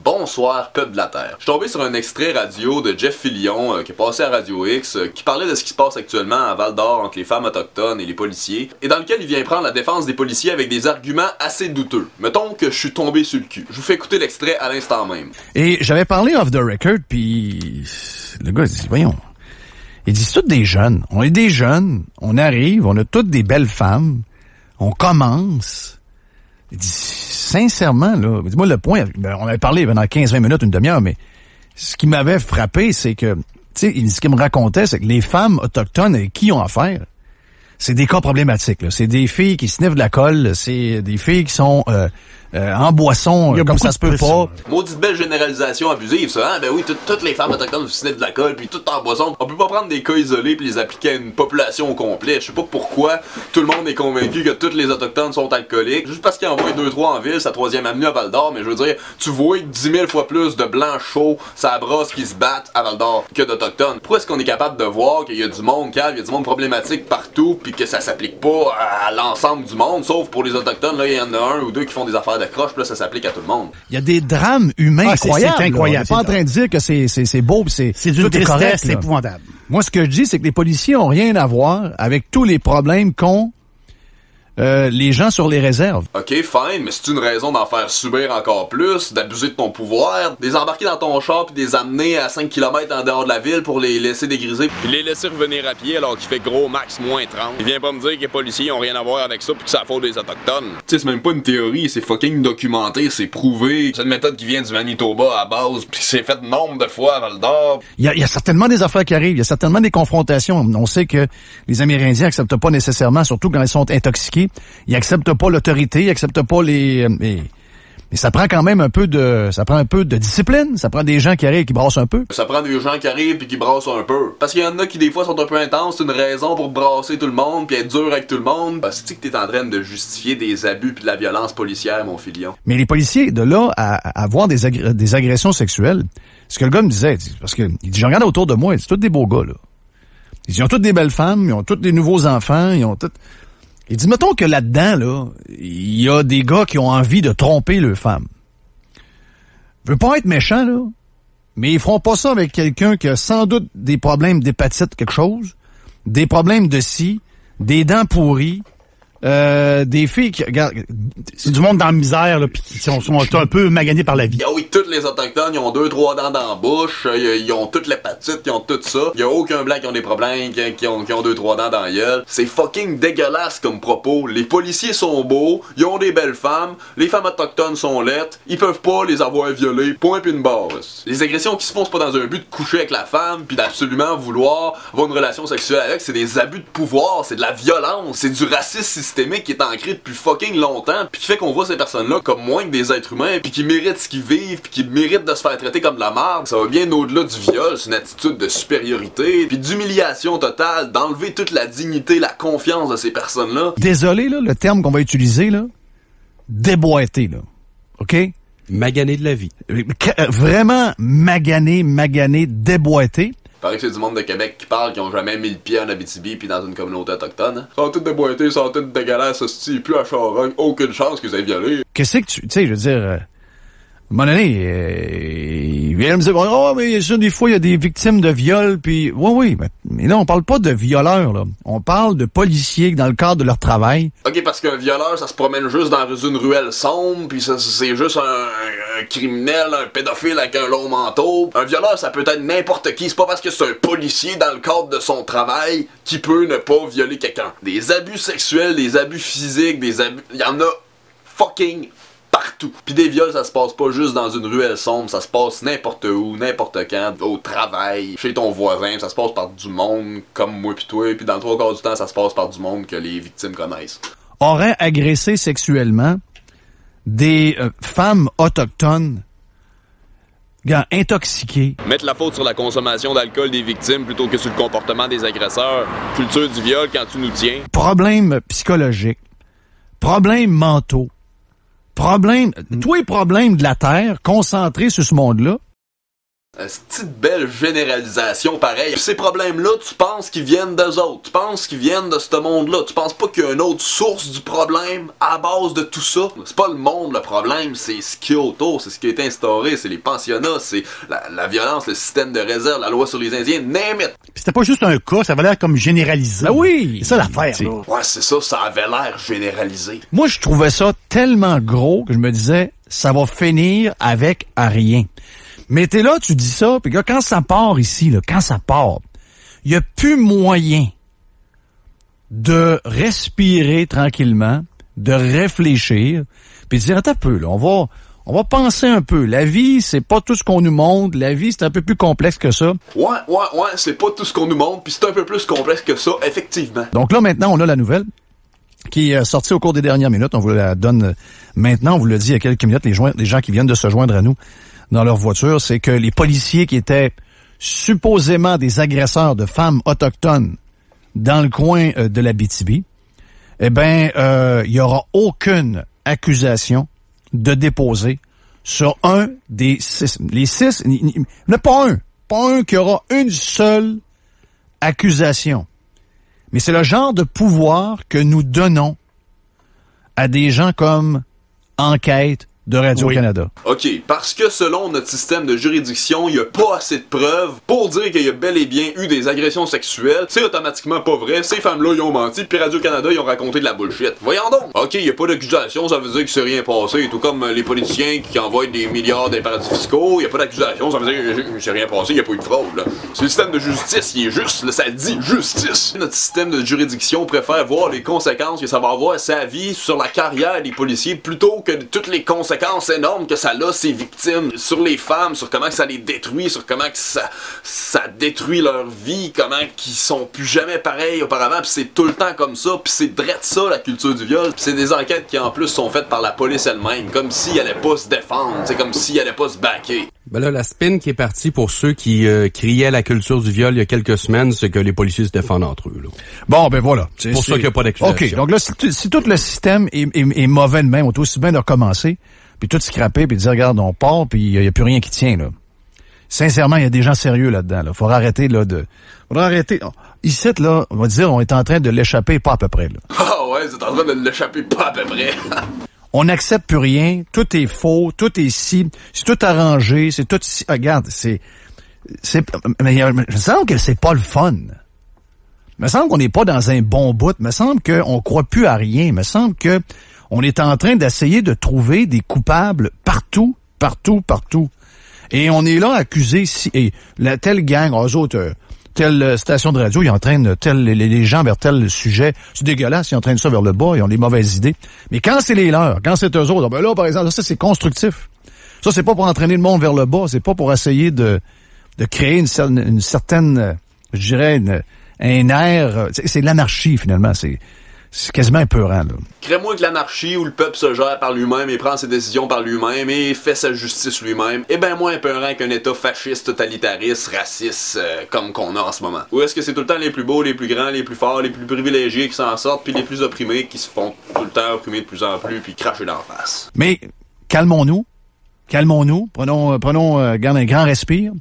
Bonsoir, peuple de la Terre. Je suis tombé sur un extrait radio de Jeff Fillion qui est passé à Radio X, qui parlait de ce qui se passe actuellement à Val-d'Or entre les femmes autochtones et les policiers, et dans lequel il vient prendre la défense des policiers avec des arguments assez douteux. Mettons que je suis tombé sur le cul. Je vous fais écouter l'extrait à l'instant même. Et j'avais parlé off the record, puis le gars dit, voyons, il dit, c'est tous des jeunes. On est des jeunes, on arrive, on a toutes des belles femmes, on commence. Il dit, sincèrement, là, dis-moi le point, on avait parlé pendant 15-20 minutes, une demi-heure, mais ce qui m'avait frappé, c'est que, tu sais, ce qu'il me racontait, c'est que les femmes autochtones avec qui ils ont affaire, c'est des cas problématiques, là. C'est des filles qui sniffent de la colle, c'est des filles qui sont en boisson, comme ça se peut pas. Maudite belle généralisation abusive, ça, hein? Ben oui, toutes les femmes autochtones sniffent de la colle, puis toutes en boisson. On peut pas prendre des cas isolés puis les appliquer à une population au complet. Je sais pas pourquoi tout le monde est convaincu que toutes les autochtones sont alcooliques. Juste parce qu'ils envoient 2-3 en ville, sa 3e avenue à Val-d'Or, mais je veux dire, tu vois 10 000 fois plus de blancs chauds, ça brosse qui se battent à Val-d'Or que d'autochtones. Pourquoi est-ce qu'on est capable de voir qu'il y a du monde calme, il y a du monde problématique partout, puis que ça s'applique pas à l'ensemble du monde, sauf pour les autochtones, là, il y en a un ou deux qui font des affaires de croche, puis là, ça s'applique à tout le monde. Il y a des drames humains incroyables. C'est incroyable. On n'est pas en train de dire que c'est beau, pis c'est d'une tristesse correct, épouvantable. Moi, ce que je dis, c'est que les policiers ont rien à voir avec tous les problèmes qu'ont les gens sur les réserves. Ok, fine, mais c'est une raison d'en faire subir encore plus, d'abuser de ton pouvoir, des embarquer dans ton char puis des amener à 5 km en dehors de la ville pour les laisser dégriser. Puis les laisser revenir à pied alors qu'il fait gros max moins 30. Il vient pas me dire que les policiers ont rien à voir avec ça puis que c'est la faute des autochtones. Tu sais, c'est même pas une théorie, c'est fucking documenté, c'est prouvé. C'est une méthode qui vient du Manitoba à base, puis c'est fait nombre de fois à Val-d'Or. Il y a certainement des affaires qui arrivent, il y a certainement des confrontations. On sait que les Amérindiens acceptent pas nécessairement, surtout quand ils sont intoxiqués, ils acceptent pas l'autorité, ils acceptent pas mais ça prend quand même un peu de discipline, ça prend des gens qui arrivent et qui brassent un peu. Ça prend des gens qui arrivent et qui brassent un peu. Parce qu'il y en a qui des fois sont un peu intenses, c'est une raison pour brasser tout le monde puis être dur avec tout le monde. Parce que t'es en train de justifier des abus puis de la violence policière, mon Filion. Mais les policiers, de là à avoir des agressions sexuelles, ce que le gars me disait, parce que il dit, je regarde autour de moi, il dit, c'est tous des beaux gars, là. Il dit, ils ont toutes des belles femmes, ils ont tous des nouveaux enfants, ils ont toutes... Il dit, mettons que là-dedans, là, il y a des gars qui ont envie de tromper leurs femmes. Je veux pas être méchant, là, mais ils feront pas ça avec quelqu'un qui a sans doute des problèmes d'hépatite quelque chose, des problèmes de scie, des dents pourries, des filles qui... Regarde, c'est du monde dans la misère, là, pis qui sont un peu maganés par la vie. Ah oui, toutes les autochtones, ils ont 2-3 dents dans la bouche, ils ont toute l'hépatite, ils ont tout ça. Il y a aucun blanc qui ont des problèmes, qui ont 2-3 dents dans la gueule. C'est fucking dégueulasse comme propos. Les policiers sont beaux, ils ont des belles femmes, les femmes autochtones sont laides, ils peuvent pas les avoir violées, point puis une barre. Les agressions qui se font, c'est pas dans un but de coucher avec la femme, puis d'absolument vouloir avoir une relation sexuelle avec, c'est des abus de pouvoir, c'est de la violence, c'est du racisme systémique qui est ancré depuis fucking longtemps, puis qui fait qu'on voit ces personnes-là comme moins que des êtres humains, puis qui méritent ce qu'ils vivent, puis qui méritent de se faire traiter comme de la merde. Ça va bien au-delà du viol, c'est une attitude de supériorité, puis d'humiliation totale, d'enlever toute la dignité, la confiance de ces personnes-là. Désolé, là, le terme qu'on va utiliser, là, déboîté, là. OK? Magané de la vie. Vraiment magané, déboîté. Il paraît que c'est du monde de Québec qui parle, qui ont jamais mis le pied en Abitibi puis dans une communauté autochtone. Ils sont tous déboîtés, ils sont tous dégueulasses, hostie, plus à Charonne, aucune chance qu'ils aient violé. Qu'est-ce que tu sais, je veux dire, à un moment donné, il vient me dire, oh, mais des fois, il y a des victimes de viol, puis oui, mais là, on parle pas de violeurs, là. On parle de policiers dans le cadre de leur travail. Ok, parce qu'un violeur, ça se promène juste dans une ruelle sombre, puis c'est juste un criminel, un pédophile avec un long manteau. Un violeur, ça peut être n'importe qui. C'est pas parce que c'est un policier dans le cadre de son travail qui peut ne pas violer quelqu'un. Des abus sexuels, des abus physiques, des abus... Il y en a fucking partout. Puis des viols, ça se passe pas juste dans une ruelle sombre, ça se passe n'importe où, n'importe quand, au travail, chez ton voisin, ça se passe par du monde comme moi pis toi, puis dans le 3 quarts du temps, ça se passe par du monde que les victimes connaissent. Aurait agressé sexuellement des femmes autochtones intoxiquées. Mettre la faute sur la consommation d'alcool des victimes plutôt que sur le comportement des agresseurs. Culture du viol quand tu nous tiens. Problèmes psychologiques. Problèmes mentaux. Tous les problèmes de la Terre concentrés sur ce monde-là. C'est une belle généralisation pareil. Ces problèmes-là, tu penses qu'ils viennent d'eux autres. Tu penses qu'ils viennent de ce monde-là. Tu penses pas qu'il y a une autre source du problème à base de tout ça. C'est pas le monde le problème, c'est ce qu'il y a autour, c'est ce qui a été instauré, c'est les pensionnats, c'est la violence, le système de réserve, la loi sur les Indiens, name it. Puis c'était pas juste un cas, ça avait l'air comme généralisé. Ben oui! C'est ça l'affaire, là. Ouais, c'est ça, ça avait l'air généralisé. Moi, je trouvais ça tellement gros que je me disais, ça va finir avec rien. Mais t'es là, tu dis ça, puis quand ça part ici, là, quand ça part, il y a plus moyen de respirer tranquillement, de réfléchir, puis de dire, attends un peu, là, on va penser un peu. La vie, c'est pas tout ce qu'on nous montre. La vie, c'est un peu plus complexe que ça. Ouais, c'est pas tout ce qu'on nous montre, puis c'est un peu plus complexe que ça, effectivement. Donc là, maintenant, on a la nouvelle qui est sortie au cours des dernières minutes. On vous la donne maintenant. On vous l'a dit il y a quelques minutes, les gens qui viennent de se joindre à nous dans leur voiture, c'est que les policiers qui étaient supposément des agresseurs de femmes autochtones dans le coin de l'Abitibi, eh ben, il y aura aucune accusation de déposer sur un des 6. Les 6, il n'y en a pas un qui aura une seule accusation. Mais c'est le genre de pouvoir que nous donnons à des gens comme Enquête de Radio-Canada. OK, parce que selon notre système de juridiction, il n'y a pas assez de preuves pour dire qu'il y a bel et bien eu des agressions sexuelles. C'est automatiquement pas vrai. Ces femmes-là, ils ont menti, puis Radio-Canada, ils ont raconté de la bullshit. Voyons donc! OK, il n'y a pas d'accusation, ça veut dire qu'il s'est rien passé. Tout comme les politiciens qui envoient des milliards des paradis fiscaux, il n'y a pas d'accusation, ça veut dire qu'il s'est rien passé, il n'y a pas eu de fraude, là. C'est le système de justice, il est juste, là, ça dit justice. Notre système de juridiction préfère voir les conséquences que ça va avoir à sa vie sur la carrière des policiers plutôt que toutes les conséquences énormes que ça a ses victimes sur les femmes, sur comment que ça les détruit, sur comment que ça détruit leur vie, comment qu'ils sont plus jamais pareils auparavant, puis c'est tout le temps comme ça, puis c'est drette ça la culture du viol, puis c'est des enquêtes qui en plus sont faites par la police elle-même, comme s'ils allaient pas se défendre, c'est comme s'ils allaient pas se backer. Ben là, la spin qui est partie pour ceux qui criaient la culture du viol il y a quelques semaines, c'est que les policiers se défendent entre eux, là. Bon, ben voilà. C'est pour ça qu'il n'y a pas d'accusation. OK, donc là, si tout le système est mauvais de même, on est aussi bien de recommencer, puis tout scraper, puis dire, regarde, on part, puis il n'y a plus rien qui tient, là. Sincèrement, il y a des gens sérieux là-dedans, là. Faudra arrêter, là, faudra arrêter. Ici, là, on va dire, on est en train de l'échapper, pas à peu près, là. Ah ouais, c'est en train de l'échapper pas à peu près. On n'accepte plus rien, tout est faux, tout est si, c'est tout arrangé, c'est tout si, regarde, mais il me semble que c'est pas le fun. Il me semble qu'on n'est pas dans un bon bout, il me semble qu'on croit plus à rien, il me semble que on est en train d'essayer de trouver des coupables partout. Et on est là accusé, telle gang, eux autres, telle station de radio, ils entraînent les gens vers tel sujet. C'est dégueulasse, ils entraînent ça vers le bas, ils ont des mauvaises idées. Mais quand c'est les leurs, quand c'est eux autres, ben là, par exemple, ça, c'est constructif. Ça, c'est pas pour entraîner le monde vers le bas, c'est pas pour essayer de créer une certaine, je dirais, un air, c'est de l'anarchie, finalement, c'est quasiment épeurant, là. Crée-moi que l'anarchie où le peuple se gère par lui-même et prend ses décisions par lui-même et fait sa justice lui-même est bien moins épeurant qu'un état fasciste, totalitariste, raciste comme qu'on a en ce moment. Ou est-ce que c'est tout le temps les plus beaux, les plus grands, les plus forts, les plus privilégiés qui s'en sortent, puis les plus opprimés qui se font tout le temps opprimer de plus en plus puis cracher d'en face? Mais calmons-nous, prenons garde un grand respire.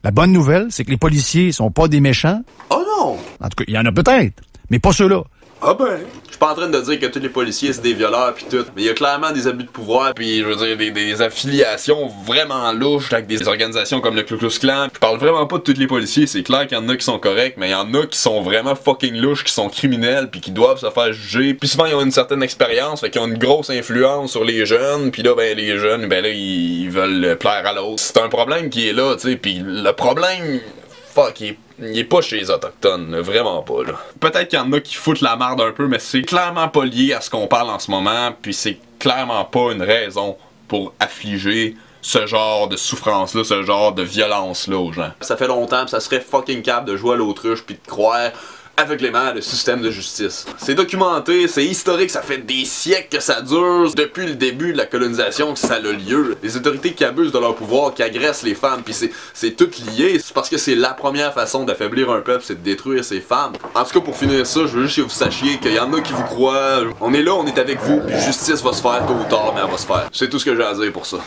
La bonne nouvelle, c'est que les policiers sont pas des méchants. Oh non! En tout cas, il y en a peut-être, mais pas ceux-là. Ah ben, je suis pas en train de dire que tous les policiers c'est des violeurs pis tout, mais il y a clairement des abus de pouvoir pis je veux dire des affiliations vraiment louches avec des organisations comme le Ku Klux Klan. Je parle vraiment pas de tous les policiers, c'est clair qu'il y en a qui sont corrects, mais il y en a qui sont vraiment fucking louches, qui sont criminels pis qui doivent se faire juger. Puis souvent ils ont une certaine expérience, fait qu'ils ont une grosse influence sur les jeunes, pis là ben les jeunes ben là ils veulent plaire à l'autre. C'est un problème qui est là, tu sais, pis le problème il est pas chez les Autochtones, là, vraiment pas, là. Peut-être qu'il y en a qui foutent la merde un peu, mais c'est clairement pas lié à ce qu'on parle en ce moment, puis c'est clairement pas une raison pour affliger ce genre de souffrance-là, ce genre de violence-là aux gens. Ça fait longtemps, pis ça serait fucking capable de jouer à l'autruche puis de croire aveuglément le système de justice. C'est documenté, c'est historique, ça fait des siècles que ça dure, depuis le début de la colonisation que ça a lieu. Les autorités qui abusent de leur pouvoir, qui agressent les femmes, puis c'est tout lié. C'est parce que c'est la première façon d'affaiblir un peuple, c'est de détruire ses femmes. En tout cas, pour finir ça, je veux juste que vous sachiez qu'il y en a qui vous croient. On est là, on est avec vous, puis justice va se faire tôt ou tard, mais elle va se faire. C'est tout ce que j'ai à dire pour ça.